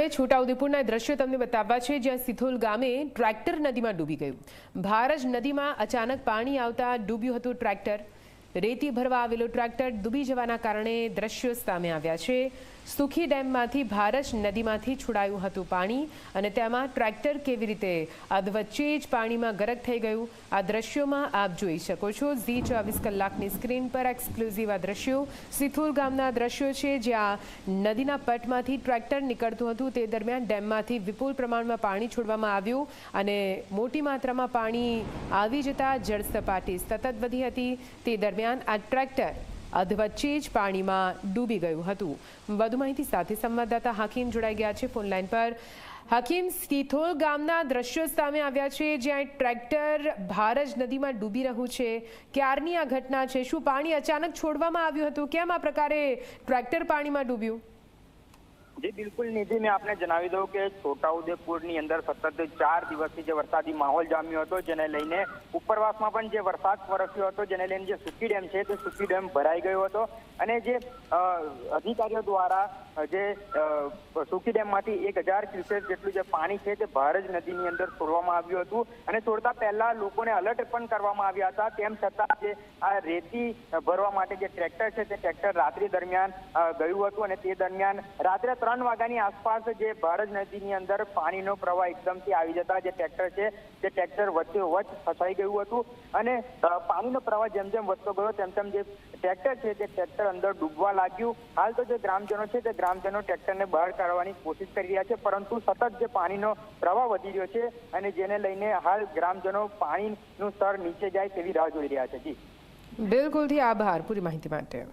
હવે છોટાઉદેપુરના દ્રશ્યો તમને બતાવવા છે, જ્યાં સિથોલ ગામે ટ્રેક્ટર નદીમાં ડૂબી ગયું। ભારજ નદીમાં અચાનક પાણી આવતા ડૂબ્યું હતું ટ્રેક્ટર। રેતી ભરવા આવેલું ટ્રેક્ટર ડૂબી જવાના કારણે દ્રશ્યો સામે આવ્યા છે। સુખી ડેમમાંથી ભારજ નદીમાંથી છોડાયું હતું પાણી અને તેમાં ટ્રેક્ટર કેવી રીતે અધવચ્ચે જ પાણીમાં ગરક થઈ ગયું, આ દ્રશ્યોમાં આપ જોઈ શકો છો। ઝી24 કલાકની સ્ક્રીન પર એક્સક્લુઝિવ આ દ્રશ્યો સિથોલ ગામના દ્રશ્યો છે, જ્યાં નદીના પટમાંથી ટ્રેક્ટર નીકળતું હતું। તે દરમિયાન ડેમમાંથી વિપુલ પ્રમાણમાં પાણી છોડવામાં આવ્યું અને મોટી માત્રામાં પાણી આવી જતા જળસપાટી સતત વધી હતી। તે દરમિયાન આ ટ્રેક્ટર અધવચ્ચે જ પાણીમાં ડૂબી ગયું હતું। વધુ માહિતી સાથે સંવાદદાતા હકીમ જોડાઈ ગયા છે ફોનલાઈન પર। હકીમ, સિથોલ ગામના દ્રશ્યો સામે આવ્યા છે, જ્યાં ટ્રેક્ટર ભારજ નદીમાં ડૂબી રહ્યું છે। ક્યારની આ ઘટના છે? શું પાણી અચાનક છોડવામાં આવ્યું હતું? કેમ આ પ્રકારે ટ્રેક્ટર પાણીમાં ડૂબ્યું? જી બિલકુલ નિધિ, મેં આપને જણાવી દઉં કે છોટાઉદેપુરની અંદર સતત 4 દિવસથી જે વરસાદી માહોલ જામ્યો હતો, જેને લઈને ઉપરવાસમાં પણ જે વરસાદ વરસ્યો હતો, જેને લઈને જે સુખી ડેમ છે તે સુખી ડેમ ભરાઈ ગયો હતો અને જે અધિકારીઓ દ્વારા જે સુખી ડેમમાંથી 1000 ક્યુસેક જેટલું જે પાણી છે તે ભારજ નદીની અંદર છોડવામાં આવ્યું હતું અને છોડતા પહેલા લોકોને અલર્ટ પણ કરવામાં આવ્યા હતા। તેમ છતાં જે આ રેતી ભરવા માટે જે ટ્રેક્ટર છે તે ટ્રેક્ટર રાત્રિ દરમિયાન ગયું હતું અને તે દરમિયાન રાત્રે 3 વાગ્યાની આસપાસ જે ભારજ નદીની અંદર પાણીનો પ્રવાહ એકદમથી આવી જતા જે ટ્રેક્ટર છે તે ટ્રેક્ટર વચ્ચોવચ્ચ ફસાઈ ગયું હતું અને પાણીનો પ્રવાહ જેમ જેમ વધતો ગયો તેમ જે ટ્રેક્ટર છે તે ટ્રેક્ટર અંદર ડૂબવા લાગ્યું। હાલ તો જે ગ્રામજનો છે તે ગ્રામજનો ટ્રેક્ટરને બહાર કાઢવાની કોશિશ કરી રહ્યા છે, પરંતુ સતત જે પાણીનો પ્રવાહ વધી રહ્યો છે અને જેને લઈને હાલ ગ્રામજનો પાણીનું સ્તર નીચે જાય તેવી રાહ જોઈ રહ્યા છે। જી બિલકુલથી આભાર પૂરી માહિતી માટે।